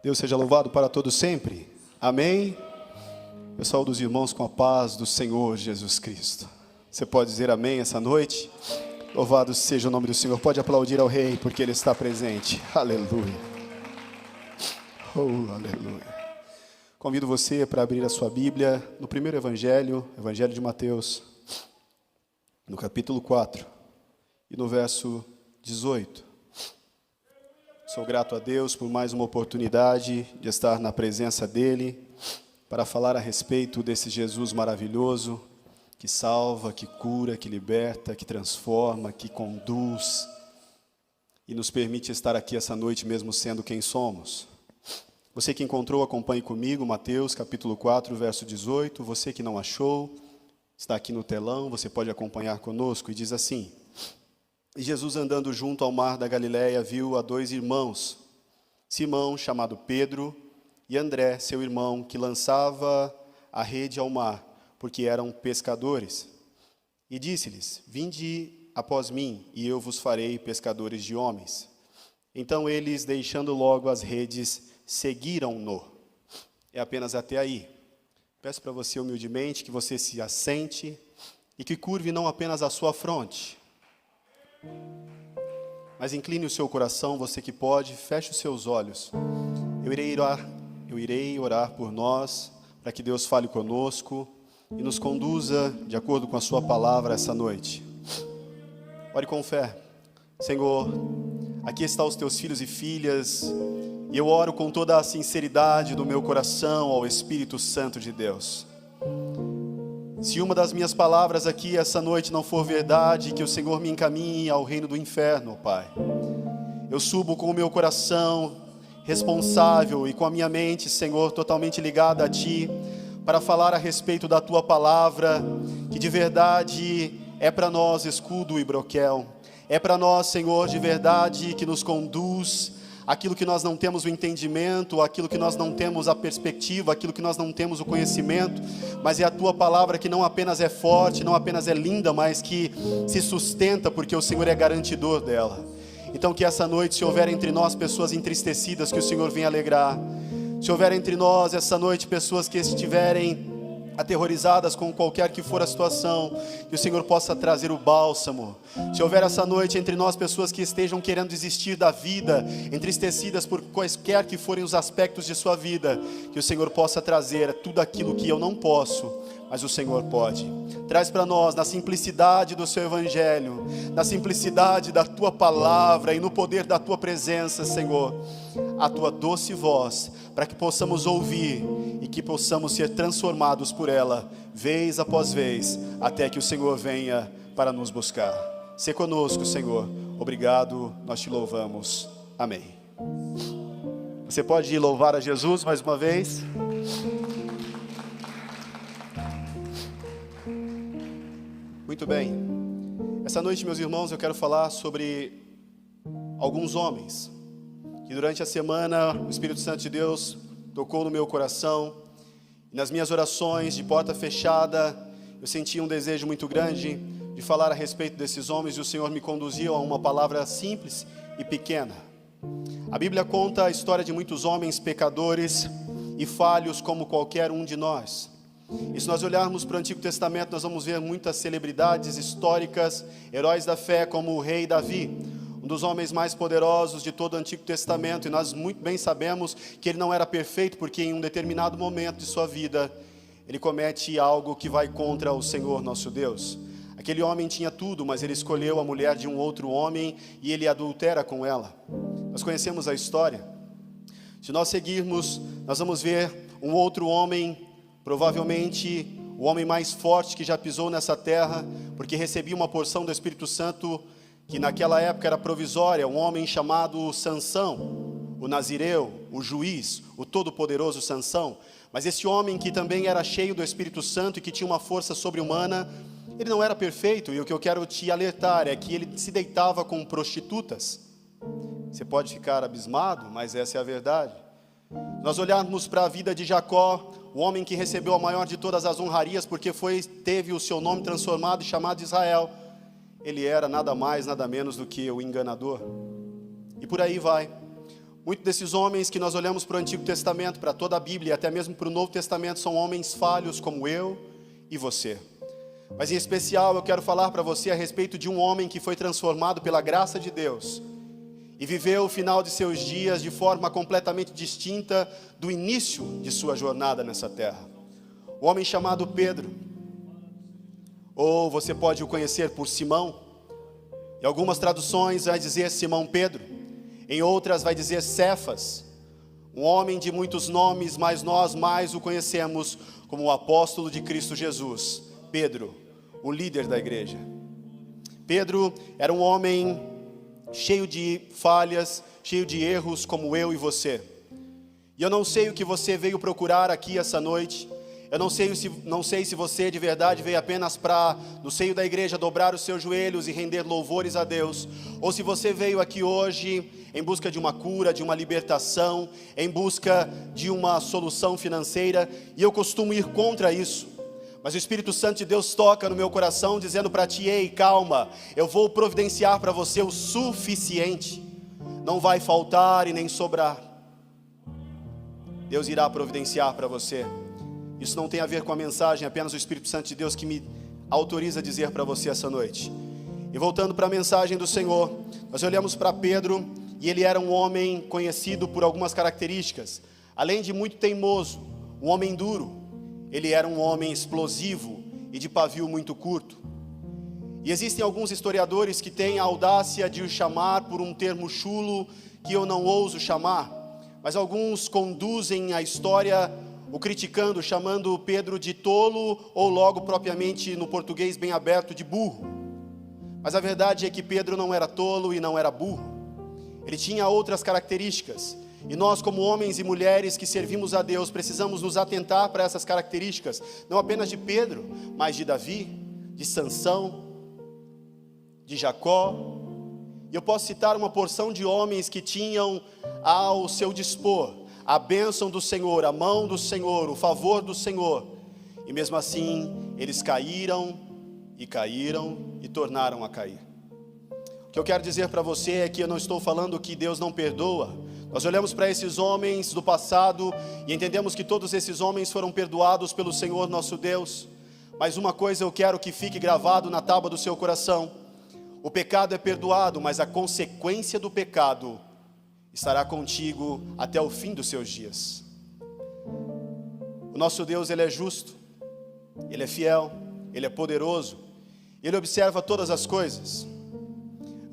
Deus seja louvado para todos sempre. Amém? Eu saúdo os irmãos com a paz do Senhor Jesus Cristo. Você pode dizer amém essa noite? Louvado seja o nome do Senhor. Pode aplaudir ao Rei, porque Ele está presente. Aleluia. Oh, aleluia. Convido você para abrir a sua Bíblia no primeiro Evangelho, Evangelho de Mateus, no capítulo 4 e no verso 18. Sou grato a Deus por mais uma oportunidade de estar na presença dEle para falar a respeito desse Jesus maravilhoso que salva, que cura, que liberta, que transforma, que conduz e nos permite estar aqui essa noite mesmo sendo quem somos. Você que encontrou, acompanhe comigo, Mateus capítulo 4, verso 18. Você que não achou, está aqui no telão, você pode acompanhar conosco e diz assim: E Jesus, andando junto ao mar da Galileia, viu a dois irmãos, Simão, chamado Pedro, e André, seu irmão, que lançava a rede ao mar, porque eram pescadores. E disse-lhes: Vinde após mim, e eu vos farei pescadores de homens. Então eles, deixando logo as redes, seguiram-no. É apenas até aí. Peço para você humildemente que você se assente e que curve não apenas a sua fronte, mas incline o seu coração, você que pode, feche os seus olhos. Eu irei orar por nós, para que Deus fale conosco e nos conduza de acordo com a sua palavra essa noite. Ore com fé. Senhor, aqui estão os teus filhos e filhas, e eu oro com toda a sinceridade do meu coração ao Espírito Santo de Deus. Se uma das minhas palavras aqui essa noite não for verdade, que o Senhor me encaminhe ao reino do inferno, Pai. Eu subo com o meu coração responsável e com a minha mente, Senhor, totalmente ligada a Ti, para falar a respeito da Tua palavra, que de verdade é para nós escudo e broquel. É para nós, Senhor, de verdade que nos conduz aquilo que nós não temos o entendimento, aquilo que nós não temos a perspectiva, aquilo que nós não temos o conhecimento, mas é a Tua palavra que não apenas é forte, não apenas é linda, mas que se sustenta porque o Senhor é garantidor dela. Então que essa noite, se houver entre nós pessoas entristecidas, que o Senhor venha alegrar. Se houver entre nós essa noite pessoas que estiverem aterrorizadas com qualquer que for a situação, que o Senhor possa trazer o bálsamo. Se houver essa noite entre nós pessoas que estejam querendo desistir da vida, entristecidas por quaisquer que forem os aspectos de sua vida, que o Senhor possa trazer tudo aquilo que eu não posso, mas o Senhor pode. Traz para nós, na simplicidade do seu Evangelho, na simplicidade da Tua palavra e no poder da Tua presença, Senhor, a Tua doce voz, para que possamos ouvir e que possamos ser transformados por ela, vez após vez, até que o Senhor venha para nos buscar. Se conosco, Senhor. Obrigado, nós Te louvamos. Amém. Você pode louvar a Jesus mais uma vez? Muito bem. Essa noite, meus irmãos, eu quero falar sobre alguns homens que durante a semana o Espírito Santo de Deus tocou no meu coração. Nas minhas orações de porta fechada, eu senti um desejo muito grande de falar a respeito desses homens, e o Senhor me conduziu a uma palavra simples e pequena. A Bíblia conta a história de muitos homens pecadores e falhos como qualquer um de nós. E se nós olharmos para o Antigo Testamento, nós vamos ver muitas celebridades históricas, heróis da fé, como o rei Davi, um dos homens mais poderosos de todo o Antigo Testamento, e nós muito bem sabemos que ele não era perfeito, porque em um determinado momento de sua vida, ele comete algo que vai contra o Senhor nosso Deus. Aquele homem tinha tudo, mas ele escolheu a mulher de um outro homem, e ele adultera com ela. Nós conhecemos a história. Se nós seguirmos, nós vamos ver um outro homem, provavelmente o homem mais forte que já pisou nessa terra, porque recebia uma porção do Espírito Santo, que naquela época era provisória, um homem chamado Sansão, o nazireu, o juiz, o todo-poderoso Sansão. Mas esse homem que também era cheio do Espírito Santo e que tinha uma força sobre-humana, ele não era perfeito, e o que eu quero te alertar é que ele se deitava com prostitutas. Você pode ficar abismado, mas essa é a verdade. Nós olharmos para a vida de Jacó, o homem que recebeu a maior de todas as honrarias, porque teve o seu nome transformado e chamado de Israel. Ele era nada mais, nada menos do que o enganador. E por aí vai. Muitos desses homens que nós olhamos para o Antigo Testamento, para toda a Bíblia e até mesmo para o Novo Testamento, são homens falhos como eu e você. Mas em especial eu quero falar para você a respeito de um homem que foi transformado pela graça de Deus e viveu o final de seus dias de forma completamente distinta do início de sua jornada nessa terra. O homem chamado Pedro, ou você pode o conhecer por Simão. Em algumas traduções vai dizer Simão Pedro, em outras vai dizer Cefas, um homem de muitos nomes, mas nós mais o conhecemos como o apóstolo de Cristo Jesus, Pedro, o líder da igreja. Pedro era um homem cheio de falhas, cheio de erros, como eu e você. E eu não sei o que você veio procurar aqui essa noite. Eu não sei se você de verdade veio apenas para, no seio da igreja, dobrar os seus joelhos e render louvores a Deus, ou se você veio aqui hoje em busca de uma cura, de uma libertação, em busca de uma solução financeira, e eu costumo ir contra isso. Mas o Espírito Santo de Deus toca no meu coração, dizendo para ti: ei, calma, eu vou providenciar para você o suficiente, não vai faltar e nem sobrar. Deus irá providenciar para você. Isso não tem a ver com a mensagem, apenas o Espírito Santo de Deus que me autoriza a dizer para você essa noite. E voltando para a mensagem do Senhor, nós olhamos para Pedro, e ele era um homem conhecido por algumas características. Além de muito teimoso, um homem duro, ele era um homem explosivo e de pavio muito curto. E existem alguns historiadores que têm a audácia de o chamar por um termo chulo, que eu não ouso chamar, mas alguns conduzem a história o criticando, chamando Pedro de tolo, ou logo propriamente no português bem aberto, de burro. Mas a verdade é que Pedro não era tolo e não era burro. Ele tinha outras características. E nós, como homens e mulheres que servimos a Deus, precisamos nos atentar para essas características, não apenas de Pedro, mas de Davi, de Sansão, de Jacó. E eu posso citar uma porção de homens que tinham ao seu dispor a bênção do Senhor, a mão do Senhor, o favor do Senhor, e mesmo assim eles caíram e tornaram a cair. O que eu quero dizer para você é que eu não estou falando que Deus não perdoa. Nós olhamos para esses homens do passado e entendemos que todos esses homens foram perdoados pelo Senhor nosso Deus, mas uma coisa eu quero que fique gravado na tábua do seu coração: o pecado é perdoado, mas a consequência do pecado estará contigo até o fim dos seus dias. O nosso Deus, Ele é justo, Ele é fiel, Ele é poderoso, Ele observa todas as coisas.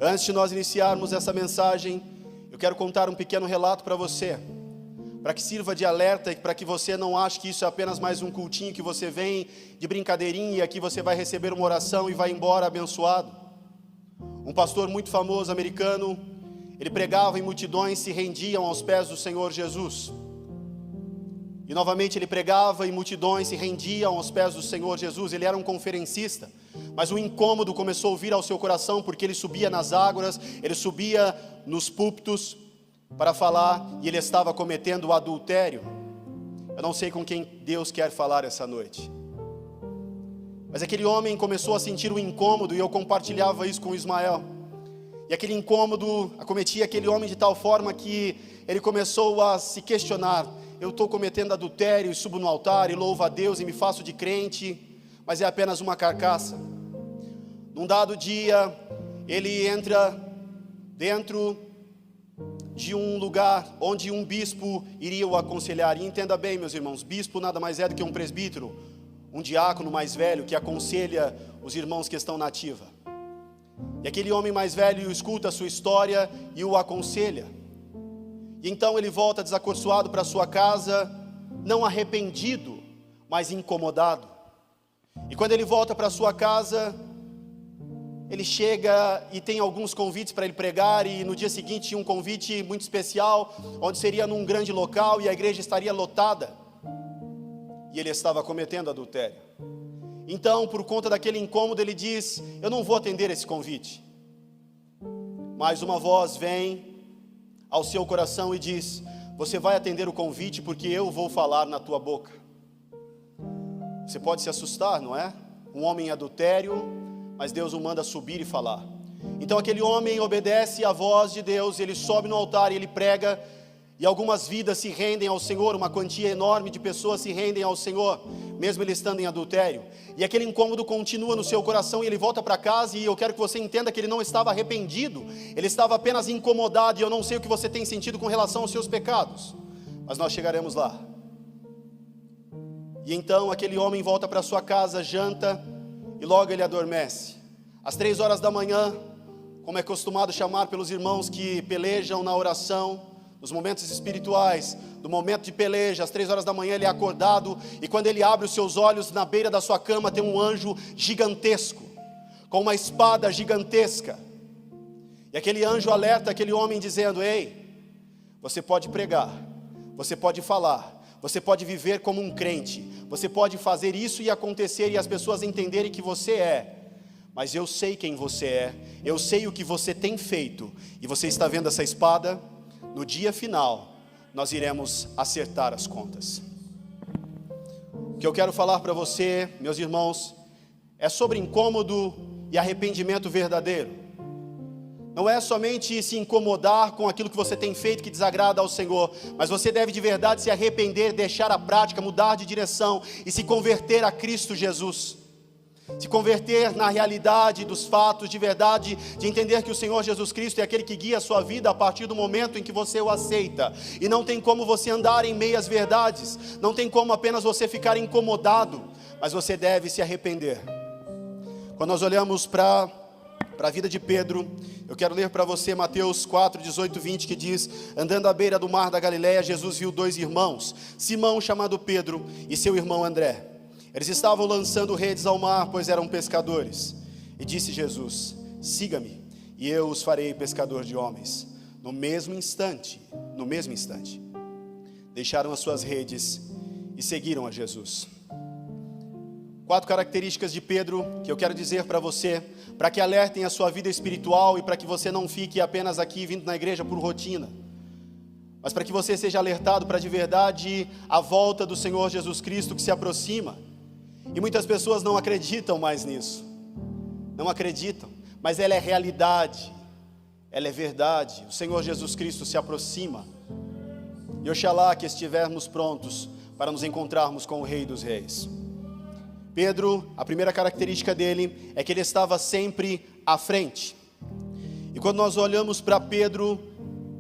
Antes de nós iniciarmos essa mensagem, eu quero contar um pequeno relato para você, para que sirva de alerta e para que você não ache que isso é apenas mais um cultinho que você vem de brincadeirinha e aqui você vai receber uma oração e vai embora abençoado. Um pastor muito famoso americano, ele pregava e multidões se rendiam aos pés do Senhor Jesus. E novamente ele pregava e multidões se rendiam aos pés do Senhor Jesus. Ele era um conferencista, mas o incômodo começou a vir ao seu coração, porque ele subia nas ágoras, ele subia nos púlpitos para falar, e ele estava cometendo adultério. Eu não sei com quem Deus quer falar essa noite, mas aquele homem começou a sentir um incômodo, e eu compartilhava isso com Ismael. E aquele incômodo acometia aquele homem de tal forma que ele começou a se questionar: eu estou cometendo adultério e subo no altar e louvo a Deus e me faço de crente, mas é apenas uma carcaça. Num dado dia, ele entra dentro de um lugar onde um bispo iria o aconselhar. E entenda bem, meus irmãos, bispo nada mais é do que um presbítero, um diácono mais velho que aconselha os irmãos que estão na ativa. E aquele homem mais velho escuta a sua história e o aconselha. E então ele volta desacorçoado para sua casa, não arrependido, mas incomodado. E quando ele volta para sua casa, ele chega e tem alguns convites para ele pregar, e no dia seguinte tinha um convite muito especial, onde seria num grande local e a igreja estaria lotada. E ele estava cometendo adultério. Então, por conta daquele incômodo, ele diz: eu não vou atender esse convite. Mas uma voz vem ao seu coração e diz: você vai atender o convite porque eu vou falar na tua boca. Você pode se assustar, não é? Um homem em adultério, mas Deus o manda subir e falar. Então aquele homem obedece à voz de Deus, ele sobe no altar e ele prega, E algumas vidas se rendem ao Senhor, uma quantia enorme de pessoas se rendem ao Senhor, mesmo ele estando em adultério. E aquele incômodo continua no seu coração e ele volta para casa, e eu quero que você entenda que ele não estava arrependido, ele estava apenas incomodado, e eu não sei o que você tem sentido com relação aos seus pecados, mas nós chegaremos lá. E então aquele homem volta para sua casa, janta, e logo ele adormece. Às 3 horas da manhã, como é costumado chamar pelos irmãos que pelejam na oração, nos momentos espirituais, no momento de peleja, às 3 horas da manhã ele é acordado, e quando ele abre os seus olhos, na beira da sua cama tem um anjo gigantesco, com uma espada gigantesca, e aquele anjo alerta aquele homem dizendo: ei, você pode pregar, você pode falar, você pode viver como um crente, você pode fazer isso e acontecer, e as pessoas entenderem que você é, mas eu sei quem você é, eu sei o que você tem feito, e você está vendo essa espada? No dia final, nós iremos acertar as contas. O que eu quero falar para você, meus irmãos, é sobre incômodo e arrependimento verdadeiro. Não é somente se incomodar com aquilo que você tem feito que desagrada ao Senhor, mas você deve de verdade se arrepender, deixar a prática, mudar de direção e se converter a Cristo Jesus. Se converter na realidade dos fatos, de verdade, de entender que o Senhor Jesus Cristo é aquele que guia a sua vida a partir do momento em que você o aceita. E não tem como você andar em meias verdades, não tem como apenas você ficar incomodado, mas você deve se arrepender. Quando nós olhamos para a vida de Pedro, eu quero ler para você Mateus 4, 18, 20, que diz: andando à beira do mar da Galileia, Jesus viu 2 irmãos, Simão, chamado Pedro, e seu irmão André. Eles estavam lançando redes ao mar, pois eram pescadores. E disse Jesus: siga-me, e eu os farei pescador de homens. No mesmo instante, deixaram as suas redes e seguiram a Jesus. 4 características de Pedro que eu quero dizer para você, para que alertem a sua vida espiritual e para que você não fique apenas aqui vindo na igreja por rotina, mas para que você seja alertado para de verdade a volta do Senhor Jesus Cristo que se aproxima. E muitas pessoas não acreditam mais nisso, não acreditam, mas ela é realidade, ela é verdade. O Senhor Jesus Cristo se aproxima, e oxalá que estivermos prontos para nos encontrarmos com o Rei dos Reis. Pedro, a primeira característica dele é que ele estava sempre à frente. E quando nós olhamos para Pedro,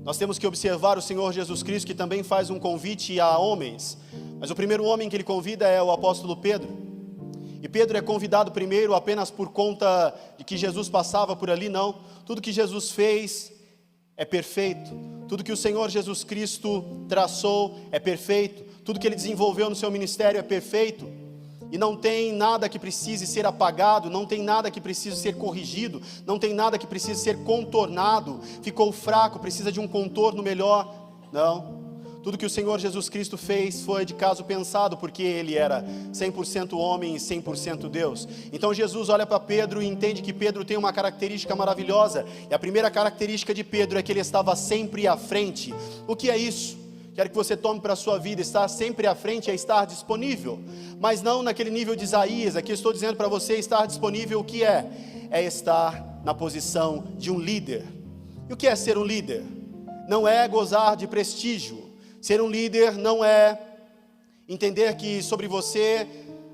nós temos que observar o Senhor Jesus Cristo, que também faz um convite a homens, mas o primeiro homem que ele convida é o apóstolo Pedro. E Pedro é convidado primeiro apenas por conta de que Jesus passava por ali? Não, tudo que Jesus fez é perfeito, tudo que o Senhor Jesus Cristo traçou é perfeito, tudo que ele desenvolveu no seu ministério é perfeito, e não tem nada que precise ser apagado, não tem nada que precise ser corrigido, não tem nada que precise ser contornado. Ficou fraco, precisa de um contorno melhor? Não. Tudo que o Senhor Jesus Cristo fez foi de caso pensado, porque ele era 100% homem e 100% Deus. Então Jesus olha para Pedro e entende que Pedro tem uma característica maravilhosa, e a primeira característica de Pedro é que ele estava sempre à frente. O que é isso? Quero que você tome para a sua vida. Estar sempre à frente é estar disponível, mas não naquele nível de Isaías. Aqui eu estou dizendo para você, estar disponível, o que é? É estar na posição de um líder. E o que é ser um líder? Não é gozar de prestígio. Ser um líder não é entender que sobre você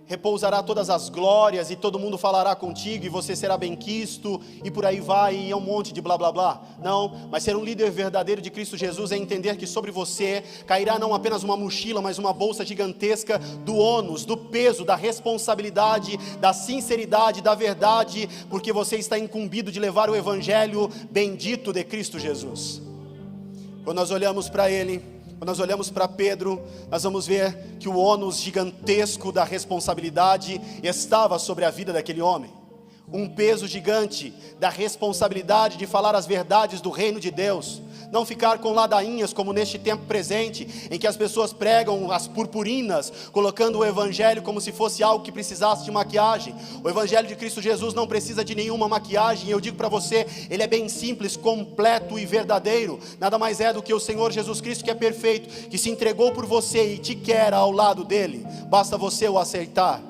repousará todas as glórias e todo mundo falará contigo e você será benquisto e por aí vai, e é um monte de blá blá blá. Não, mas ser um líder verdadeiro de Cristo Jesus é entender que sobre você cairá não apenas uma mochila, mas uma bolsa gigantesca do ônus, do peso, da responsabilidade, da sinceridade, da verdade, porque você está incumbido de levar o evangelho bendito de Cristo Jesus. Quando nós olhamos para ele, quando nós olhamos para Pedro, nós vamos ver que o ônus gigantesco da responsabilidade estava sobre a vida daquele homem. Um peso gigante da responsabilidade de falar as verdades do reino de Deus. Não ficar com ladainhas como neste tempo presente, em que as pessoas pregam as purpurinas, colocando o evangelho como se fosse algo que precisasse de maquiagem. O evangelho de Cristo Jesus não precisa de nenhuma maquiagem. Eu digo para você, ele é bem simples, completo e verdadeiro. Nada mais é do que o Senhor Jesus Cristo, que é perfeito, que se entregou por você e te quer ao lado dele. Basta você o aceitar.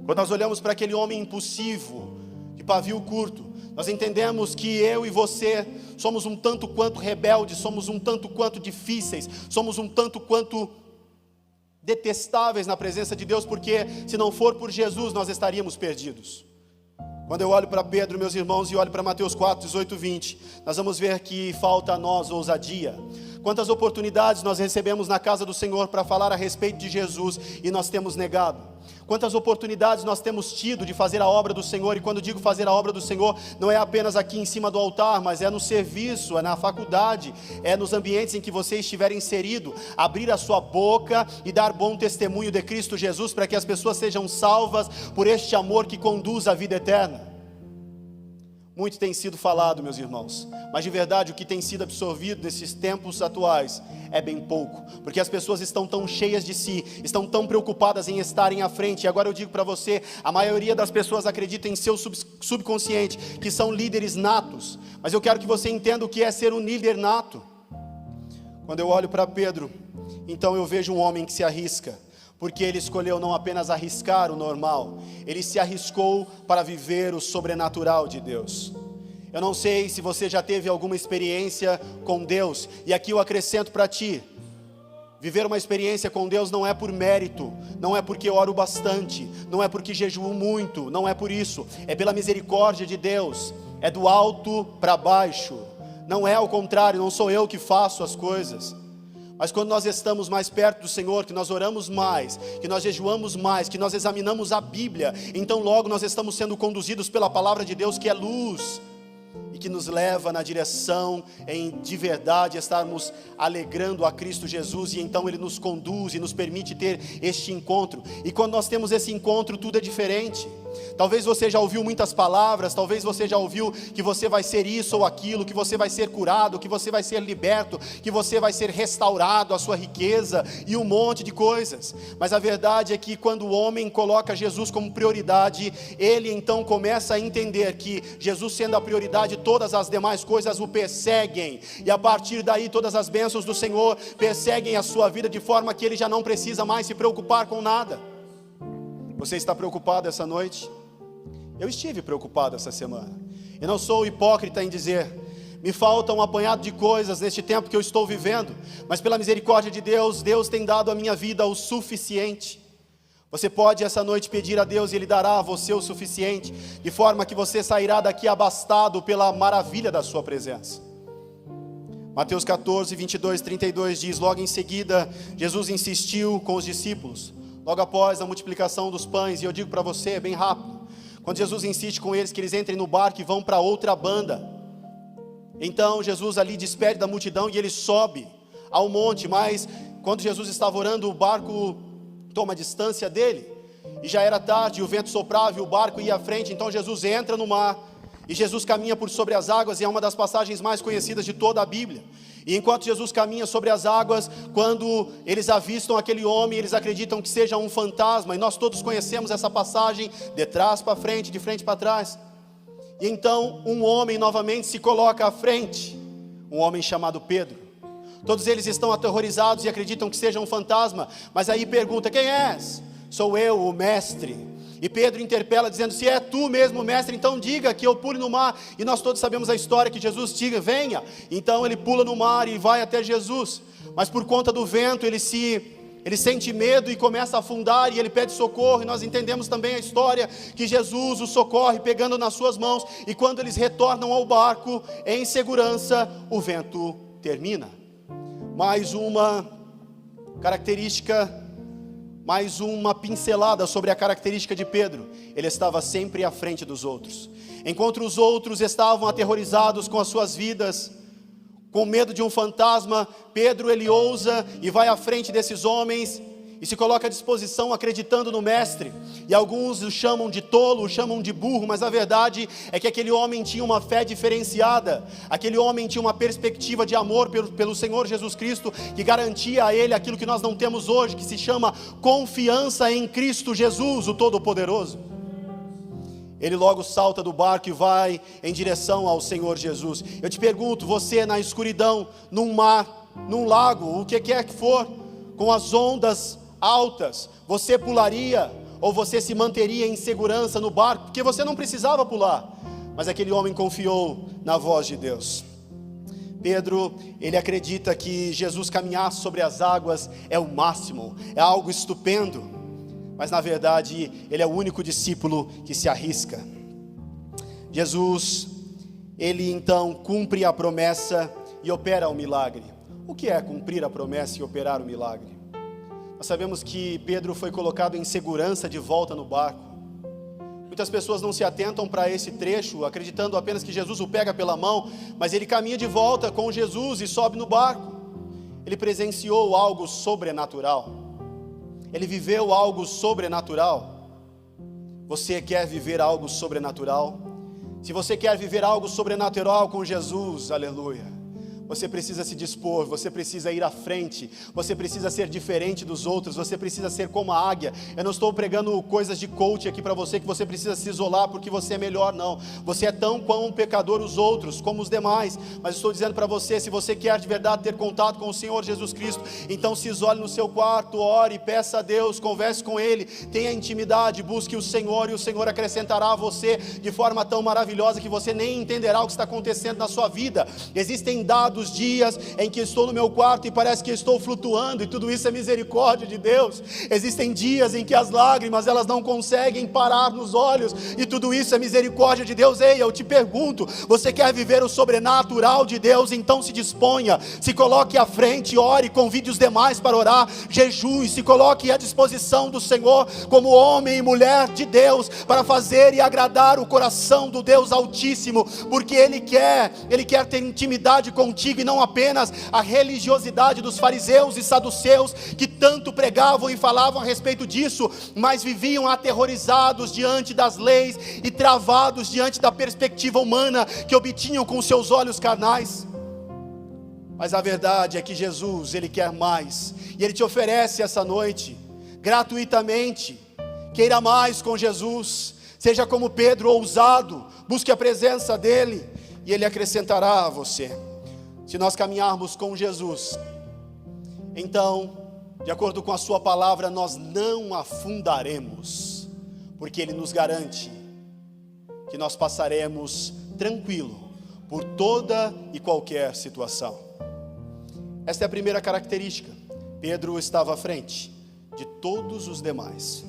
Quando nós olhamos para aquele homem impulsivo, de pavio curto, Nós entendemos que eu e você somos um tanto quanto rebeldes, somos um tanto quanto difíceis, somos um tanto quanto detestáveis na presença de Deus, porque se não for por Jesus nós estaríamos perdidos. Quando eu olho para Pedro, meus irmãos, e olho para Mateus 4, 18, 20, nós vamos ver que falta a nós ousadia. Quantas oportunidades nós recebemos na casa do Senhor para falar a respeito de Jesus e nós temos negado? Quantas oportunidades nós temos tido de fazer a obra do Senhor? E quando digo fazer a obra do Senhor, não é apenas aqui em cima do altar, mas é no serviço, é na faculdade, é nos ambientes em que você estiver inserido, abrir a sua boca e dar bom testemunho de Cristo Jesus, para que as pessoas sejam salvas por este amor que conduz à vida eterna. Muito tem sido falado, meus irmãos, mas de verdade o que tem sido absorvido nesses tempos atuais é bem pouco, porque as pessoas estão tão cheias de si, estão tão preocupadas em estarem à frente. E agora eu digo para você, a maioria das pessoas acredita em seu subconsciente que são líderes natos, mas eu quero que você entenda o que é ser um líder nato. Quando eu olho para Pedro, então eu vejo um homem que se arrisca, porque ele escolheu não apenas arriscar o normal, ele se arriscou para viver o sobrenatural de Deus. Eu não sei se você já teve alguma experiência com Deus, e aqui eu acrescento para ti, viver uma experiência com Deus não é por mérito, não é porque eu oro bastante, não é porque jejuo muito, não é por isso, é pela misericórdia de Deus, é do alto para baixo, não é ao contrário, não sou eu que faço as coisas. Mas quando nós estamos mais perto do Senhor, que nós oramos mais, que nós jejuamos mais, que nós examinamos a Bíblia, então logo nós estamos sendo conduzidos pela palavra de Deus, que é luz, e que nos leva na direção em de verdade estarmos alegrando a Cristo Jesus, e então Ele nos conduz e nos permite ter este encontro. E quando nós temos esse encontro, tudo é diferente. Talvez você já ouviu muitas palavras, talvez você já ouviu que você vai ser isso ou aquilo, que você vai ser curado, que você vai ser liberto, que você vai ser restaurado, a sua riqueza e um monte de coisas. Mas a verdade é que quando o homem coloca Jesus como prioridade, ele então começa a entender que Jesus sendo a prioridade, todas as demais coisas o perseguem, e a partir daí todas as bênçãos do Senhor perseguem a sua vida, de forma que ele já não precisa mais se preocupar com nada. Você está preocupado essa noite? Eu estive preocupado essa semana. E não sou hipócrita em dizer, me falta um apanhado de coisas neste tempo que eu estou vivendo, mas pela misericórdia de Deus, Deus tem dado à minha vida o suficiente. Você pode essa noite pedir a Deus e Ele dará a você o suficiente, de forma que você sairá daqui abastado pela maravilha da sua presença. Mateus 14, 22, 32 diz, logo em seguida, Jesus insistiu com os discípulos, logo após a multiplicação dos pães, e eu digo para você, é bem rápido, quando Jesus insiste com eles que eles entrem no barco e vão para outra banda, então Jesus ali despede da multidão e ele sobe ao monte, mas quando Jesus estava orando, o barco toma distância dele, e já era tarde, o vento soprava e o barco ia à frente, então Jesus entra no mar, e Jesus caminha por sobre as águas, e é uma das passagens mais conhecidas de toda a Bíblia. E enquanto Jesus caminha sobre as águas, quando eles avistam aquele homem, eles acreditam que seja um fantasma, e nós todos conhecemos essa passagem, de trás para frente, de frente para trás. E então um homem novamente se coloca à frente, um homem chamado Pedro. Todos eles estão aterrorizados e acreditam que seja um fantasma, mas aí pergunta, quem és? Sou eu, o mestre. E Pedro interpela dizendo, se é tu mesmo, mestre, então diga que eu pule no mar. E nós todos sabemos a história que Jesus diga, venha. Então ele pula no mar e vai até Jesus, mas por conta do vento ele sente medo e começa a afundar, e ele pede socorro, e nós entendemos também a história, que Jesus o socorre pegando nas suas mãos, e quando eles retornam ao barco, em segurança, o vento termina. Mais uma característica, mais uma pincelada sobre a característica de Pedro, ele estava sempre à frente dos outros, enquanto os outros estavam aterrorizados com as suas vidas, com medo de um fantasma, Pedro ele ousa e vai à frente desses homens, e se coloca à disposição acreditando no mestre, e alguns o chamam de tolo, o chamam de burro, mas a verdade é que aquele homem tinha uma fé diferenciada, aquele homem tinha uma perspectiva de amor pelo Senhor Jesus Cristo, que garantia a ele aquilo que nós não temos hoje, que se chama confiança em Cristo Jesus, o Todo-Poderoso. Ele logo salta do barco e vai em direção ao Senhor Jesus. Eu te pergunto, você na escuridão, num mar, num lago, o que quer que for, com as ondas altas, você pularia ou você se manteria em segurança no barco? Porque você não precisava pular, mas aquele homem confiou na voz de Deus. Pedro, ele acredita que Jesus caminhar sobre as águas é o máximo, é algo estupendo, mas na verdade ele é o único discípulo que se arrisca. Jesus, ele então cumpre a promessa e opera o milagre. O que é cumprir a promessa e operar o milagre? Nós sabemos que Pedro foi colocado em segurança de volta no barco. Muitas pessoas não se atentam para esse trecho, acreditando apenas que Jesus o pega pela mão, mas ele caminha de volta com Jesus e sobe no barco. Ele presenciou algo sobrenatural, ele viveu algo sobrenatural. Você quer viver algo sobrenatural? Se você quer viver algo sobrenatural com Jesus, aleluia, você precisa se dispor, você precisa ir à frente, você precisa ser diferente dos outros, você precisa ser como a águia. Eu não estou pregando coisas de coach aqui para você, que você precisa se isolar porque você é melhor, não. Você é tão como um pecador os outros, como os demais, mas estou dizendo para você, se você quer de verdade ter contato com o Senhor Jesus Cristo, então se isole no seu quarto, ore, peça a Deus, converse com Ele, tenha intimidade, busque o Senhor, e o Senhor acrescentará a você de forma tão maravilhosa que você nem entenderá o que está acontecendo na sua vida. Existem dados dias em que estou no meu quarto e parece que estou flutuando, e tudo isso é misericórdia de Deus. Existem dias em que as lágrimas elas não conseguem parar nos olhos, e tudo isso é misericórdia de Deus. Ei, eu te pergunto, você quer viver o sobrenatural de Deus? Então se disponha, se coloque à frente, ore, convide os demais para orar, jejue, se coloque à disposição do Senhor como homem e mulher de Deus, para fazer e agradar o coração do Deus Altíssimo, porque Ele quer ter intimidade contigo, e não apenas a religiosidade dos fariseus e saduceus, que tanto pregavam e falavam a respeito disso, mas viviam aterrorizados diante das leis e travados diante da perspectiva humana que obtinham com seus olhos carnais. Mas a verdade é que Jesus, Ele quer mais, e Ele te oferece essa noite, gratuitamente. Queira mais com Jesus, seja como Pedro, ousado, busque a presença dEle, e Ele acrescentará a você. Se nós caminharmos com Jesus, então, de acordo com a sua palavra, nós não afundaremos, porque Ele nos garante que nós passaremos tranquilo por toda e qualquer situação. Esta é a primeira característica. Pedro estava à frente de todos os demais.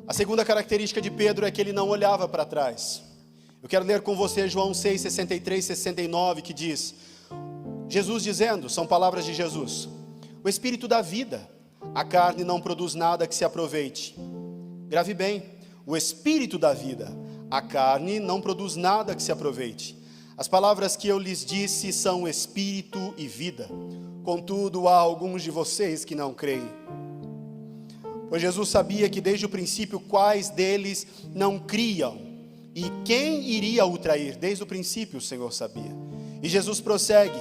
A segunda característica de Pedro é que ele não olhava para trás. Eu quero ler com você João 6, 63, 69, que diz, Jesus dizendo, são palavras de Jesus: o Espírito dá vida, a carne não produz nada que se aproveite. Grave bem, o Espírito dá vida, a carne não produz nada que se aproveite. As palavras que eu lhes disse são Espírito e vida, contudo há alguns de vocês que não creem. Pois Jesus sabia que desde o princípio quais deles não criam, e quem iria o trair? Desde o princípio o Senhor sabia. E Jesus prossegue: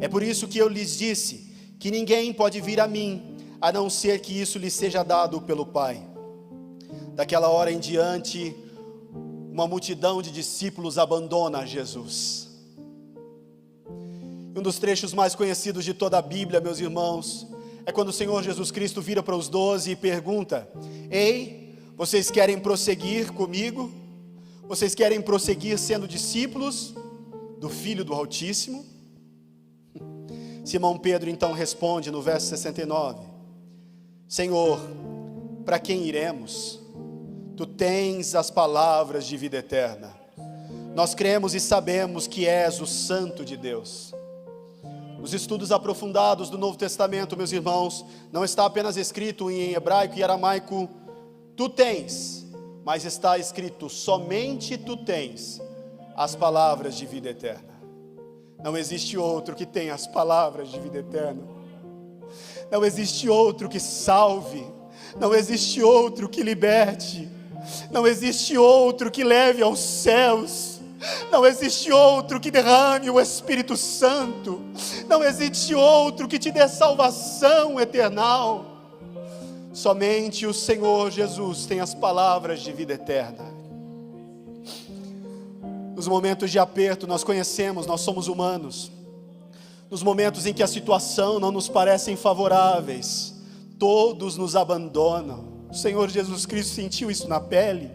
é por isso que eu lhes disse, que ninguém pode vir a mim, a não ser que isso lhe seja dado pelo Pai. Daquela hora em diante, uma multidão de discípulos abandona Jesus. Um dos trechos mais conhecidos de toda a Bíblia, meus irmãos, é quando o Senhor Jesus Cristo vira para os 12 e pergunta: ei, vocês querem prosseguir comigo? Vocês querem prosseguir sendo discípulos do Filho do Altíssimo? Simão Pedro então responde no verso 69, Senhor, para quem iremos? Tu tens as palavras de vida eterna. Nós cremos e sabemos que és o Santo de Deus. Nos estudos aprofundados do Novo Testamento, meus irmãos, não está apenas escrito em hebraico e aramaico, tu tens, mas está escrito, somente tu tens as palavras de vida eterna. Não existe outro que tenha as palavras de vida eterna. Não existe outro que salve. Não existe outro que liberte. Não existe outro que leve aos céus. Não existe outro que derrame o Espírito Santo. Não existe outro que te dê salvação eternal. Somente o Senhor Jesus tem as palavras de vida eterna. Nos momentos de aperto nós conhecemos, nós somos humanos. Nos momentos em que a situação não nos parecem favoráveis, todos nos abandonam. O Senhor Jesus Cristo sentiu isso na pele.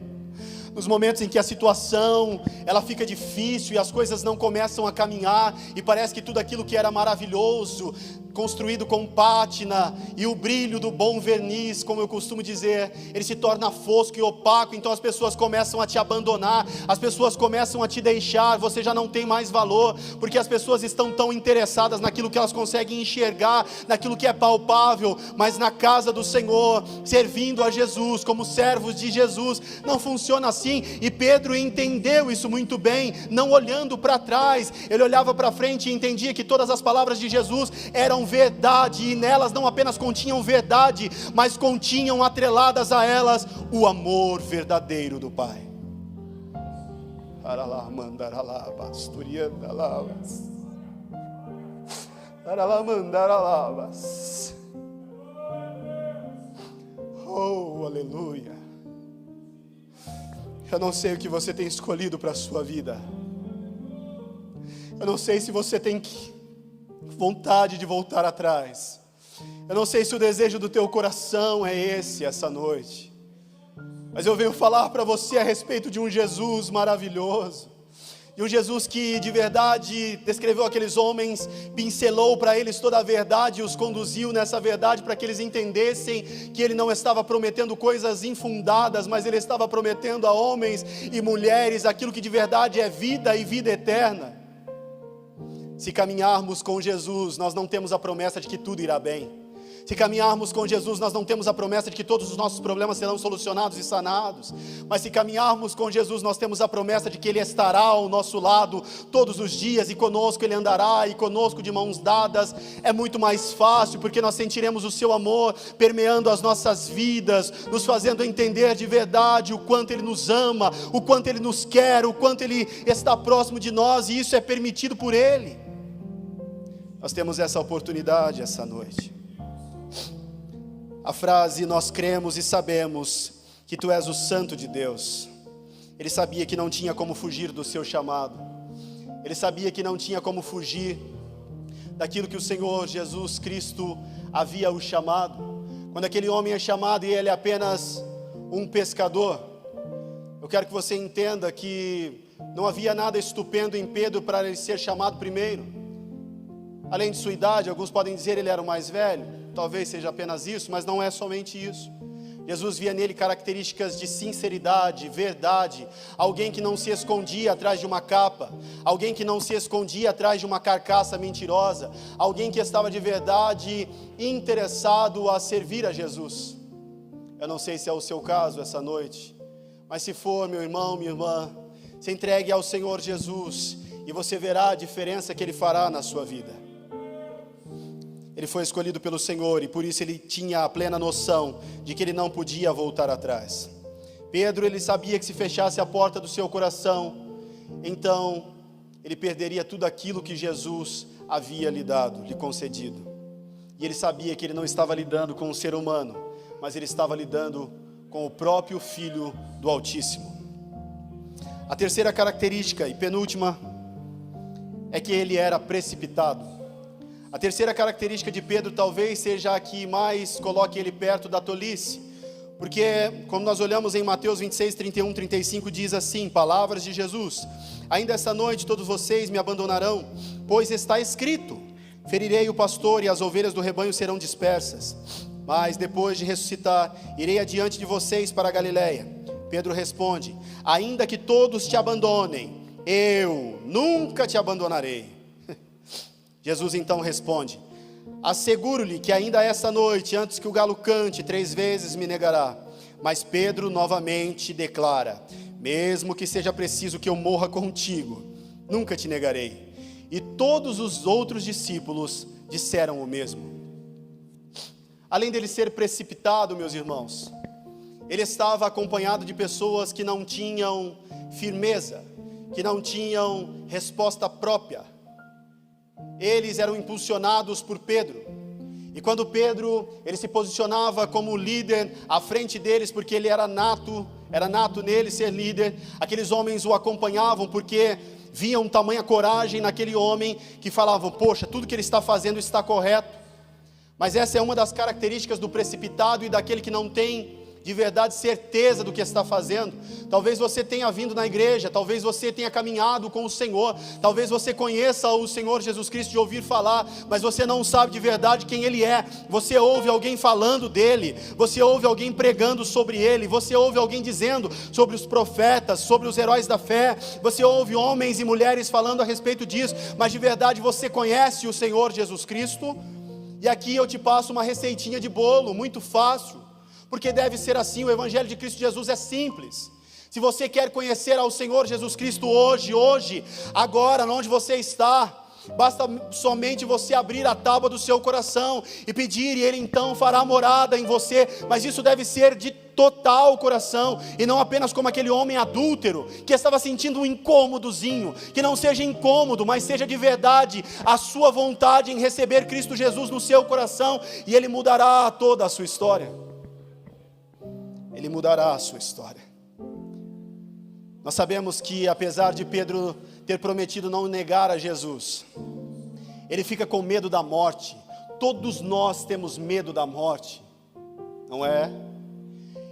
nos momentos em que a situação ela fica difícil e as coisas não começam a caminhar e parece que tudo aquilo que era maravilhoso, construído com pátina e o brilho do bom verniz, como eu costumo dizer, ele se torna fosco e opaco, então as pessoas começam a te abandonar, as pessoas começam a te deixar, você já não tem mais valor, porque as pessoas estão tão interessadas naquilo que elas conseguem enxergar, naquilo que é palpável, mas na casa do Senhor, servindo a Jesus, como servos de Jesus, não funciona assim, e Pedro entendeu isso muito bem, não olhando para trás, ele olhava para frente e entendia que todas as palavras de Jesus eram verdade, e nelas não apenas continham verdade, mas continham atreladas a elas o amor verdadeiro do Pai. Oh, aleluia. Eu não sei o que você tem escolhido para a sua vida, eu não sei se você tem vontade de voltar atrás, eu não sei se o desejo do teu coração é esse essa noite, mas eu venho falar para você a respeito de um Jesus maravilhoso, de um Jesus que de verdade descreveu aqueles homens, pincelou para eles toda a verdade e os conduziu nessa verdade para que eles entendessem que ele não estava prometendo coisas infundadas, mas ele estava prometendo a homens e mulheres aquilo que de verdade é vida e vida eterna. Se caminharmos com Jesus, nós não temos a promessa de que tudo irá bem. Se caminharmos com Jesus, nós não temos a promessa de que todos os nossos problemas serão solucionados e sanados. Mas se caminharmos com Jesus, nós temos a promessa de que Ele estará ao nosso lado todos os dias, e conosco Ele andará, e conosco de mãos dadas. É muito mais fácil, porque nós sentiremos o Seu amor permeando as nossas vidas, nos fazendo entender de verdade o quanto Ele nos ama, o quanto Ele nos quer, o quanto Ele está próximo de nós, e isso é permitido por Ele. Nós temos essa oportunidade essa noite. A frase "nós cremos e sabemos que tu és o Santo de Deus", ele sabia que não tinha como fugir do seu chamado, ele sabia que não tinha como fugir daquilo que o Senhor Jesus Cristo havia o chamado. Quando aquele homem é chamado e ele é apenas um pescador, eu quero que você entenda que não havia nada estupendo em Pedro para ele ser chamado primeiro. Além de sua idade, alguns podem dizer ele era o mais velho, talvez seja apenas isso, mas não é somente isso. Jesus via nele características de sinceridade, verdade, alguém que não se escondia atrás de uma capa, alguém que não se escondia atrás de uma carcaça mentirosa, alguém que estava de verdade interessado a servir a Jesus. Eu não sei se é o seu caso essa noite, mas se for, meu irmão, minha irmã, se entregue ao Senhor Jesus e você verá a diferença que Ele fará na sua vida. Ele foi escolhido pelo Senhor e por isso ele tinha a plena noção de que ele não podia voltar atrás. Pedro, ele sabia que se fechasse a porta do seu coração, então ele perderia tudo aquilo que Jesus havia lhe dado, lhe concedido. E ele sabia que ele não estava lidando com um ser humano, mas ele estava lidando com o próprio Filho do Altíssimo. A terceira característica e penúltima é que ele era precipitado. A terceira característica de Pedro talvez seja a que mais coloque ele perto da tolice, porque quando nós olhamos em Mateus 26, 31, 35, diz assim, palavras de Jesus: ainda essa noite todos vocês me abandonarão, pois está escrito, ferirei o pastor e as ovelhas do rebanho serão dispersas, mas depois de ressuscitar, irei adiante de vocês para a Galileia. Pedro responde, ainda que todos te abandonem, eu nunca te abandonarei. Jesus então responde, asseguro-lhe que ainda essa noite, antes que o galo cante, 3 vezes me negará. Mas Pedro novamente declara, mesmo que seja preciso que eu morra contigo, nunca te negarei. E todos os outros discípulos disseram o mesmo. Além dele ser precipitado, meus irmãos, ele estava acompanhado de pessoas que não tinham firmeza, que não tinham resposta própria. Eles eram impulsionados por Pedro, e quando Pedro, ele se posicionava como líder à frente deles, porque ele era nato nele ser líder, aqueles homens o acompanhavam, porque viam tamanha coragem naquele homem, que falavam, poxa, tudo que ele está fazendo está correto. Mas essa é uma das características do precipitado e daquele que não tem de verdade certeza do que está fazendo. Talvez você tenha vindo na igreja, talvez você tenha caminhado com o Senhor, talvez você conheça o Senhor Jesus Cristo de ouvir falar, mas você não sabe de verdade quem Ele é. Você ouve alguém falando dEle, você ouve alguém pregando sobre Ele, você ouve alguém dizendo sobre os profetas, sobre os heróis da fé, você ouve homens e mulheres falando a respeito disso, mas de verdade você conhece o Senhor Jesus Cristo? E aqui eu te passo uma receitinha de bolo, muito fácil, porque deve ser assim. O Evangelho de Cristo Jesus é simples. Se você quer conhecer ao Senhor Jesus Cristo hoje, agora, onde você está, basta somente você abrir a tábua do seu coração e pedir, e Ele então fará morada em você. Mas isso deve ser de total coração, e não apenas como aquele homem adúltero, que estava sentindo um incômodozinho. Que não seja incômodo, mas seja de verdade a sua vontade em receber Cristo Jesus no seu coração, e Ele mudará toda a sua história. Ele mudará a sua história. Nós sabemos que apesar de Pedro ter prometido não negar a Jesus, ele fica com medo da morte. Todos nós temos medo da morte, não é?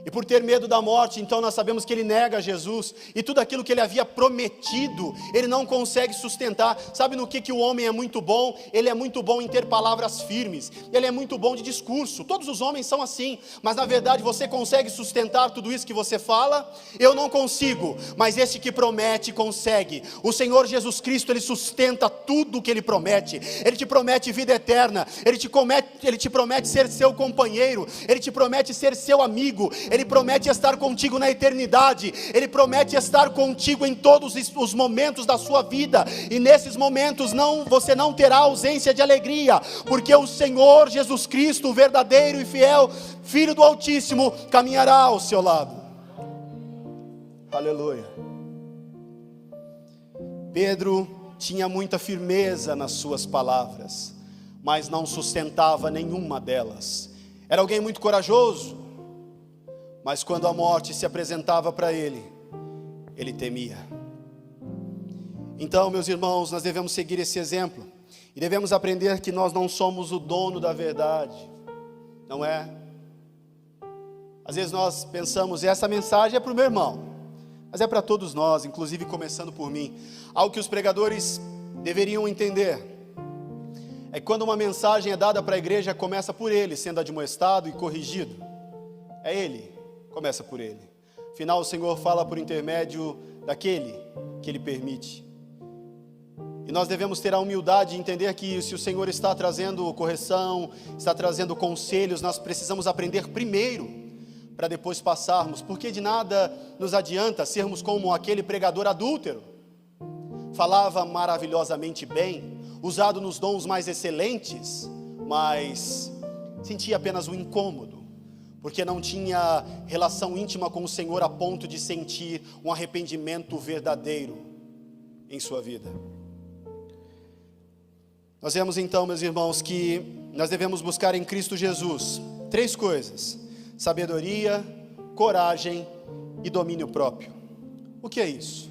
E por ter medo da morte, então nós sabemos que ele nega Jesus, e tudo aquilo que ele havia prometido, ele não consegue sustentar. Sabe no que o homem é muito bom? Ele é muito bom em ter palavras firmes, ele é muito bom de discurso. Todos os homens são assim, mas na verdade você consegue sustentar tudo isso que você fala? Eu não consigo, mas esse que promete consegue. O Senhor Jesus Cristo, Ele sustenta tudo o que Ele promete. Ele te promete vida eterna, Ele te promete ser seu companheiro, Ele te promete ser seu amigo, Ele promete estar contigo na eternidade, Ele promete estar contigo em todos os momentos da sua vida, e nesses momentos você não terá ausência de alegria, porque o Senhor Jesus Cristo, o verdadeiro e fiel Filho do Altíssimo, caminhará ao seu lado. Aleluia. Pedro tinha muita firmeza nas suas palavras, mas não sustentava nenhuma delas. Era alguém muito corajoso, mas quando a morte se apresentava para ele, ele temia. Então, meus irmãos, nós devemos seguir esse exemplo, e devemos aprender que nós não somos o dono da verdade, não é? Às vezes nós pensamos, essa mensagem é para o meu irmão, mas é para todos nós, inclusive começando por mim. Algo que os pregadores deveriam entender é que quando uma mensagem é dada para a igreja, começa por ele, sendo admoestado e corrigido. É ele, começa por ele. Afinal, o Senhor fala por intermédio daquele que Ele permite. E nós devemos ter a humildade de entender que se o Senhor está trazendo correção, está trazendo conselhos, nós precisamos aprender primeiro, para depois passarmos, porque de nada nos adianta sermos como aquele pregador adúltero. Falava maravilhosamente bem, usado nos dons mais excelentes, mas sentia apenas um incômodo, porque não tinha relação íntima com o Senhor a ponto de sentir um arrependimento verdadeiro em sua vida. Nós vemos então, meus irmãos, que nós devemos buscar em Cristo Jesus 3 coisas: sabedoria, coragem e domínio próprio. O que é isso?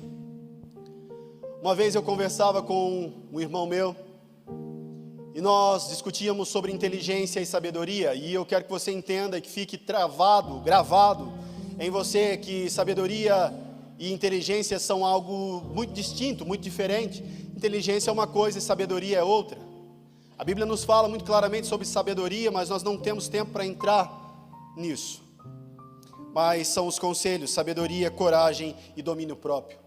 Uma vez eu conversava com um irmão meu, e nós discutíamos sobre inteligência e sabedoria, e eu quero que você entenda e que fique gravado em você, que sabedoria e inteligência são algo muito distinto, muito diferente. Inteligência é uma coisa e sabedoria é outra. A Bíblia nos fala muito claramente sobre sabedoria, mas nós não temos tempo para entrar nisso. Mas são os conselhos: sabedoria, coragem e domínio próprio.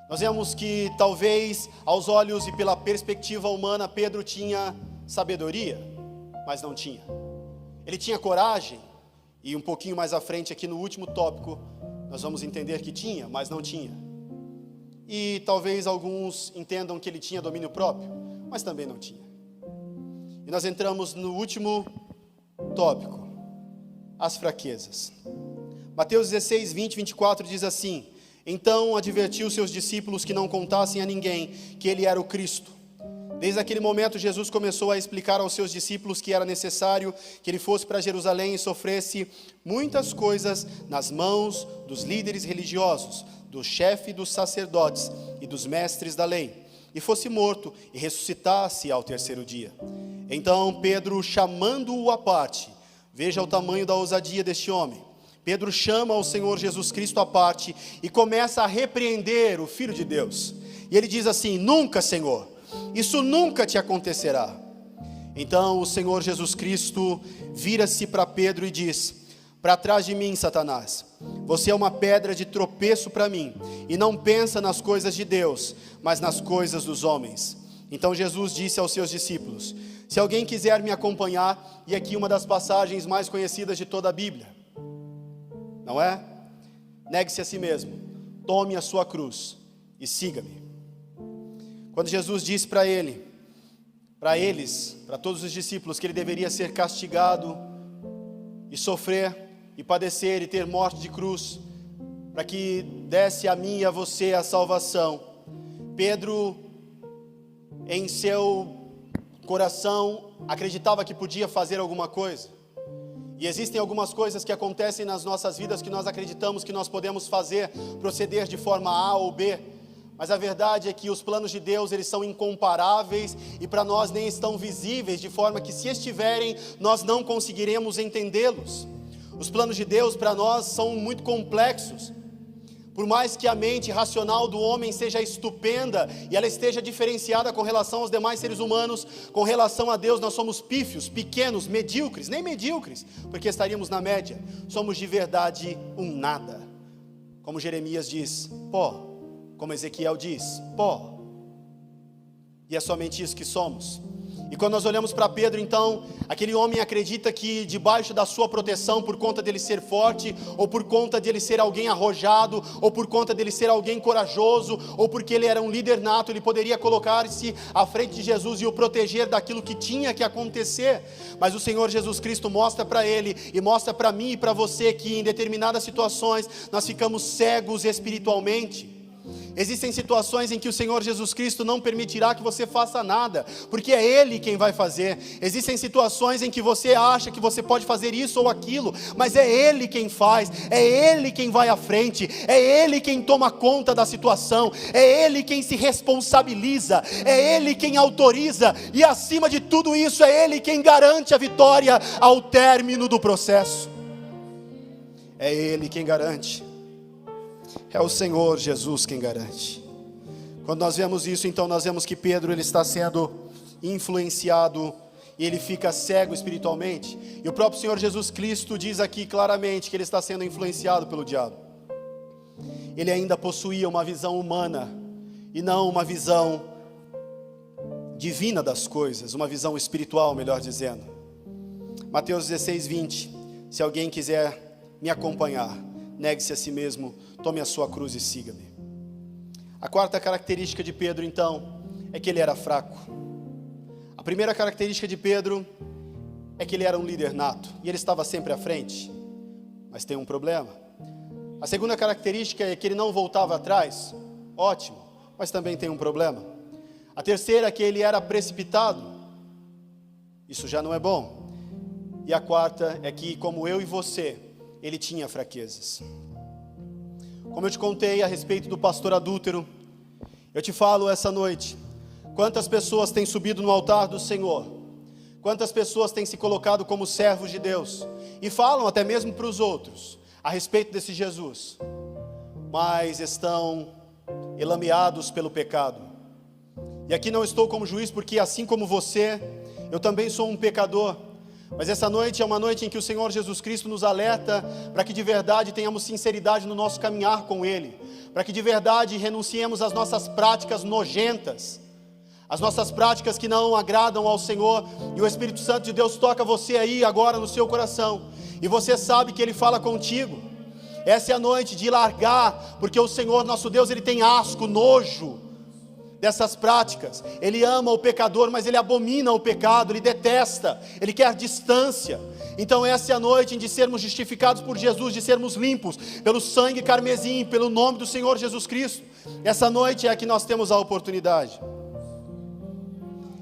Nós vemos que talvez aos olhos e pela perspectiva humana, Pedro tinha sabedoria, mas não tinha. Ele tinha coragem, e um pouquinho mais à frente aqui no último tópico, nós vamos entender que tinha, mas não tinha. E talvez alguns entendam que ele tinha domínio próprio, mas também não tinha. E nós entramos no último tópico: as fraquezas. Mateus 16, 20, 24 diz assim: então advertiu seus discípulos que não contassem a ninguém que ele era o Cristo. Desde aquele momento Jesus começou a explicar aos seus discípulos que era necessário que ele fosse para Jerusalém e sofresse muitas coisas nas mãos dos líderes religiosos, do chefe dos sacerdotes e dos mestres da lei, e fosse morto e ressuscitasse ao 3º dia. Então Pedro, chamando-o à parte, veja o tamanho da ousadia deste homem, Pedro chama o Senhor Jesus Cristo à parte e começa a repreender o Filho de Deus. E ele diz assim: nunca, Senhor, isso nunca te acontecerá. Então o Senhor Jesus Cristo vira-se para Pedro e diz: para trás de mim, Satanás, você é uma pedra de tropeço para mim, e não pensa nas coisas de Deus, mas nas coisas dos homens. Então Jesus disse aos seus discípulos: se alguém quiser me acompanhar, e aqui uma das passagens mais conhecidas de toda a Bíblia, não é? Negue-se a si mesmo, tome a sua cruz e siga-me. Quando Jesus disse para todos os discípulos, que ele deveria ser castigado e sofrer e padecer e ter morte de cruz, para que desse a mim e a você a salvação, Pedro, em seu coração, acreditava que podia fazer alguma coisa. E existem algumas coisas que acontecem nas nossas vidas que nós acreditamos que nós podemos fazer, proceder de forma A ou B, mas a verdade é que os planos de Deus, eles são incomparáveis e para nós nem estão visíveis, de forma que se estiverem, nós não conseguiremos entendê-los. Os planos de Deus para nós são muito complexos. Por mais que a mente racional do homem seja estupenda e ela esteja diferenciada com relação aos demais seres humanos, com relação a Deus nós somos pífios, pequenos, medíocres, nem medíocres, porque estaríamos na média. Somos de verdade um nada. Como Jeremias diz, pó. Como Ezequiel diz, pó. E é somente isso que somos. E quando nós olhamos para Pedro, então, aquele homem acredita que debaixo da sua proteção, por conta dele ser forte, ou por conta dele ser alguém arrojado, ou por conta dele ser alguém corajoso, ou porque ele era um líder nato, ele poderia colocar-se à frente de Jesus e o proteger daquilo que tinha que acontecer. Mas o Senhor Jesus Cristo mostra para ele, e mostra para mim e para você, que em determinadas situações, nós ficamos cegos espiritualmente. Existem situações em que o Senhor Jesus Cristo não permitirá que você faça nada, porque é Ele quem vai fazer. Existem situações em que você acha que você pode fazer isso ou aquilo, mas é Ele quem faz, é Ele quem vai à frente, é Ele quem toma conta da situação, é Ele quem se responsabiliza, é Ele quem autoriza, e acima de tudo isso, é Ele quem garante a vitória ao término do processo. É Ele quem garante. É o Senhor Jesus quem garante. Quando nós vemos isso, então nós vemos que Pedro, ele está sendo influenciado e ele fica cego espiritualmente. E o próprio Senhor Jesus Cristo diz aqui claramente que ele está sendo influenciado pelo diabo. Ele ainda possuía uma visão humana e não uma visão divina das coisas, uma visão espiritual, melhor dizendo. Mateus 16:20, se alguém quiser me acompanhar, negue-se a si mesmo, tome a sua cruz e siga-me. A quarta característica de Pedro, então, é que ele era fraco. A primeira característica de Pedro é que ele era um líder nato, e ele estava sempre à frente. Mas tem um problema. A segunda característica é que ele não voltava atrás. Ótimo, mas também tem um problema. A terceira é que ele era precipitado. Isso já não é bom. E a quarta é que, como eu e você, ele tinha fraquezas. Como eu te contei a respeito do pastor adúltero, eu te falo essa noite, quantas pessoas têm subido no altar do Senhor, quantas pessoas têm se colocado como servos de Deus, e falam até mesmo para os outros, a respeito desse Jesus, mas estão elameados pelo pecado. E aqui não estou como juiz, porque assim como você, eu também sou um pecador. Mas essa noite é uma noite em que o Senhor Jesus Cristo nos alerta para que de verdade tenhamos sinceridade no nosso caminhar com Ele, para que de verdade renunciemos às nossas práticas nojentas, as nossas práticas que não agradam ao Senhor. E o Espírito Santo de Deus toca você aí agora no seu coração, e você sabe que Ele fala contigo. Essa é a noite de largar, porque o Senhor nosso Deus, Ele tem asco, nojo dessas práticas. Ele ama o pecador, mas Ele abomina o pecado, Ele detesta, Ele quer distância. Então essa é a noite de sermos justificados por Jesus, de sermos limpos pelo sangue carmesim, pelo nome do Senhor Jesus Cristo. Essa noite é a que nós temos a oportunidade.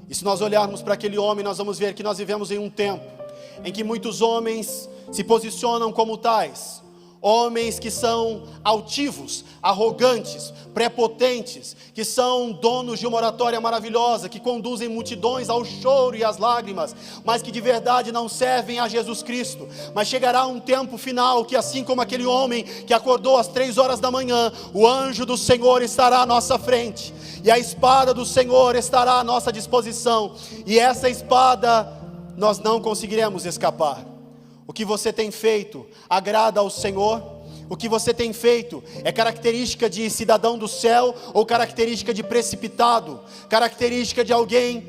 E se nós olharmos para aquele homem, nós vamos ver que nós vivemos em um tempo em que muitos homens se posicionam como tais, Homens que são altivos, arrogantes, prepotentes, que são donos de uma oratória maravilhosa, que conduzem multidões ao choro e às lágrimas, mas que de verdade não servem a Jesus Cristo. Mas chegará um tempo final que, assim como aquele homem que acordou às 3 horas da manhã, o anjo do Senhor estará à nossa frente, e a espada do Senhor estará à nossa disposição, e essa espada nós não conseguiremos escapar. O que você tem feito agrada ao Senhor? O que você tem feito é característica de cidadão do céu ou característica de precipitado? Característica de alguém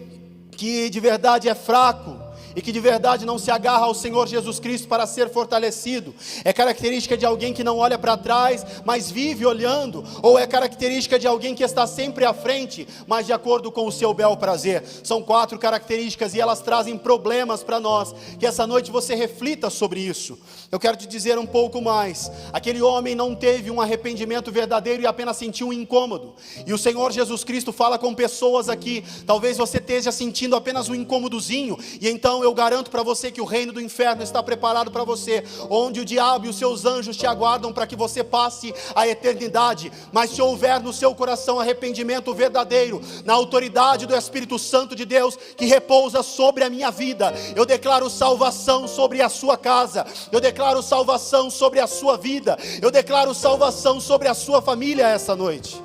que de verdade é fraco e que de verdade não se agarra ao Senhor Jesus Cristo para ser fortalecido? É característica de alguém que não olha para trás, mas vive olhando? Ou é característica de alguém que está sempre à frente, mas de acordo com o seu bel prazer? São 4 características e elas trazem problemas para nós, que essa noite você reflita sobre isso. Eu quero te dizer um pouco mais. Aquele homem não teve um arrependimento verdadeiro e apenas sentiu um incômodo. E o Senhor Jesus Cristo fala com pessoas aqui, talvez você esteja sentindo apenas um incômodozinho, e então eu garanto para você que o reino do inferno está preparado para você, onde o diabo e os seus anjos te aguardam para que você passe a eternidade. Mas se houver no seu coração arrependimento verdadeiro, na autoridade do Espírito Santo de Deus que repousa sobre a minha vida, eu declaro salvação sobre a sua casa, eu declaro salvação sobre a sua vida, eu declaro salvação sobre a sua família essa noite.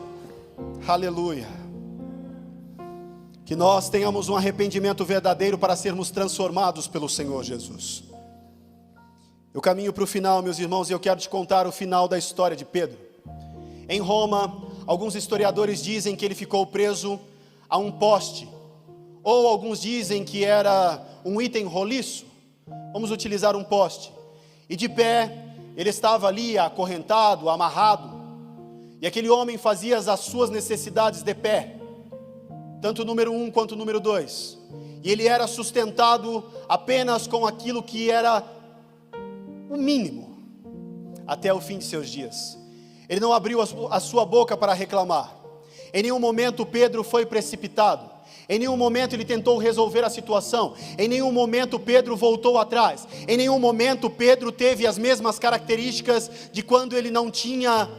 Aleluia. Que nós tenhamos um arrependimento verdadeiro para sermos transformados pelo Senhor Jesus. Eu caminho para o final, meus irmãos, e eu quero te contar o final da história de Pedro. Em Roma, alguns historiadores dizem que ele ficou preso a um poste, ou alguns dizem que era um item roliço. Vamos utilizar um poste. E de pé, ele estava ali acorrentado, amarrado, e aquele homem fazia as suas necessidades de pé, tanto o número 1 quanto o número 2, e ele era sustentado apenas com aquilo que era o mínimo, até o fim de seus dias. Ele não abriu a sua boca para reclamar. Em nenhum momento Pedro foi precipitado, em nenhum momento ele tentou resolver a situação, em nenhum momento Pedro voltou atrás, em nenhum momento Pedro teve as mesmas características de quando ele não tinha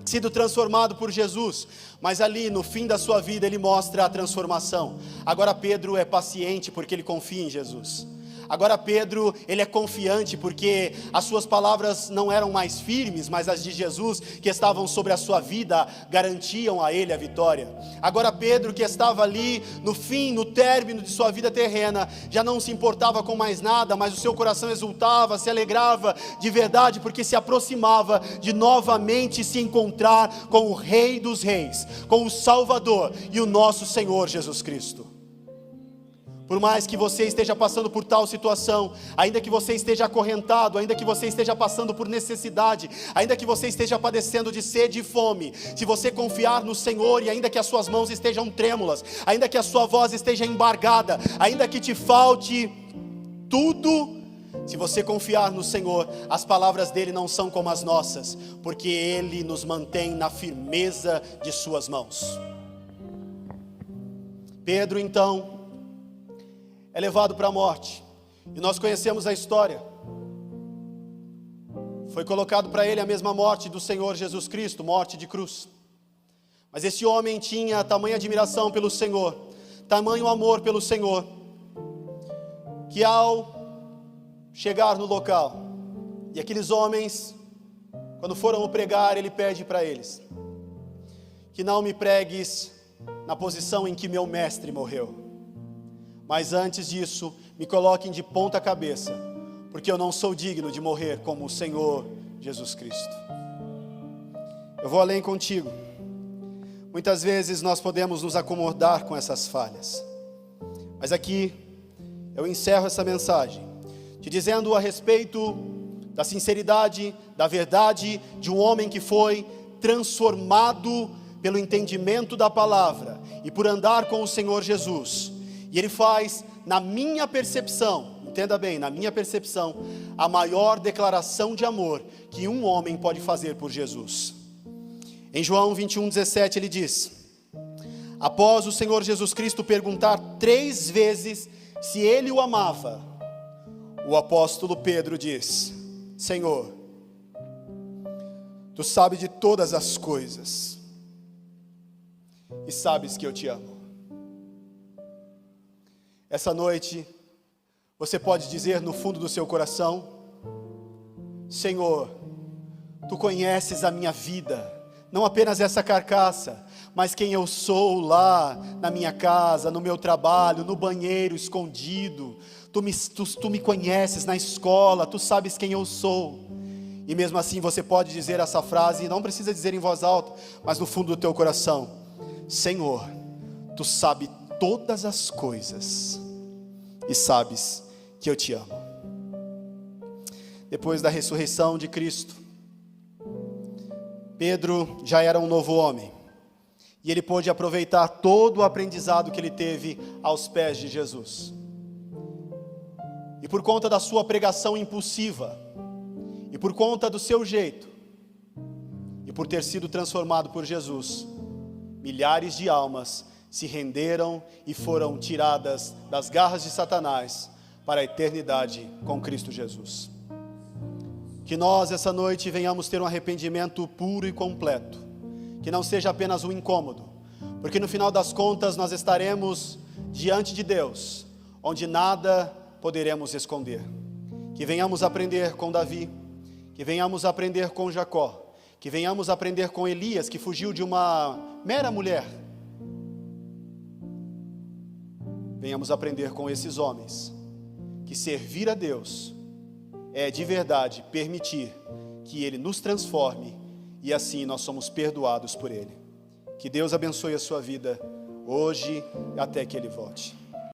sido transformado por Jesus. Mas ali no fim da sua vida ele mostra a transformação. Agora Pedro é paciente porque ele confia em Jesus. Agora Pedro, ele é confiante porque as suas palavras não eram mais firmes, mas as de Jesus que estavam sobre a sua vida garantiam a ele a vitória. Agora Pedro, que estava ali no fim, no término de sua vida terrena, já não se importava com mais nada, mas o seu coração exultava, se alegrava de verdade, porque se aproximava de novamente se encontrar com o Rei dos Reis, com o Salvador e o nosso Senhor Jesus Cristo. Por mais que você esteja passando por tal situação, ainda que você esteja acorrentado, ainda que você esteja passando por necessidade, ainda que você esteja padecendo de sede e fome, se você confiar no Senhor, e ainda que as suas mãos estejam trêmulas, ainda que a sua voz esteja embargada, ainda que te falte tudo, se você confiar no Senhor, as palavras dele não são como as nossas, porque ele nos mantém na firmeza de suas mãos. Pedro então é levado para a morte, e nós conhecemos a história. Foi colocado para ele a mesma morte do Senhor Jesus Cristo, morte de cruz. Mas esse homem tinha tamanha admiração pelo Senhor, tamanho amor pelo Senhor, que ao chegar no local, e aqueles homens, quando foram o pregar, ele pede para eles: que não me pregues na posição em que meu mestre morreu, mas antes disso, me coloquem de ponta cabeça, porque eu não sou digno de morrer como o Senhor Jesus Cristo. Eu vou além contigo. Muitas vezes nós podemos nos acomodar com essas falhas, mas aqui eu encerro essa mensagem te dizendo a respeito da sinceridade, da verdade de um homem que foi transformado pelo entendimento da palavra e por andar com o Senhor Jesus. E ele faz, na minha percepção, entenda bem, na minha percepção, a maior declaração de amor que um homem pode fazer por Jesus. Em João 21:17 ele diz: após o Senhor Jesus Cristo perguntar 3 vezes se ele o amava, o apóstolo Pedro diz: Senhor, Tu sabes de todas as coisas e sabes que eu te amo. Essa noite, você pode dizer no fundo do seu coração: Senhor, Tu conheces a minha vida, não apenas essa carcaça, mas quem eu sou lá na minha casa, no meu trabalho, no banheiro, escondido. Tu me conheces na escola, Tu sabes quem eu sou. E mesmo assim você pode dizer essa frase, e não precisa dizer em voz alta, mas no fundo do teu coração: Senhor, Tu sabes todas as coisas e sabes que eu te amo. Depois da ressurreição de Cristo, Pedro já era um novo homem, e ele pôde aproveitar todo o aprendizado que ele teve aos pés de Jesus. E por conta da sua pregação impulsiva, e por conta do seu jeito, e por ter sido transformado por Jesus, milhares de almas se renderam e foram tiradas das garras de Satanás para a eternidade com Cristo Jesus. Que nós essa noite venhamos ter um arrependimento puro e completo, que não seja apenas um incômodo, porque no final das contas nós estaremos diante de Deus, onde nada poderemos esconder. Que venhamos aprender com Davi, que venhamos aprender com Jacó, que venhamos aprender com Elias, que fugiu de uma mera mulher. Venhamos aprender com esses homens, que servir a Deus é de verdade permitir que Ele nos transforme, e assim nós somos perdoados por Ele. Que Deus abençoe a sua vida hoje até que Ele volte.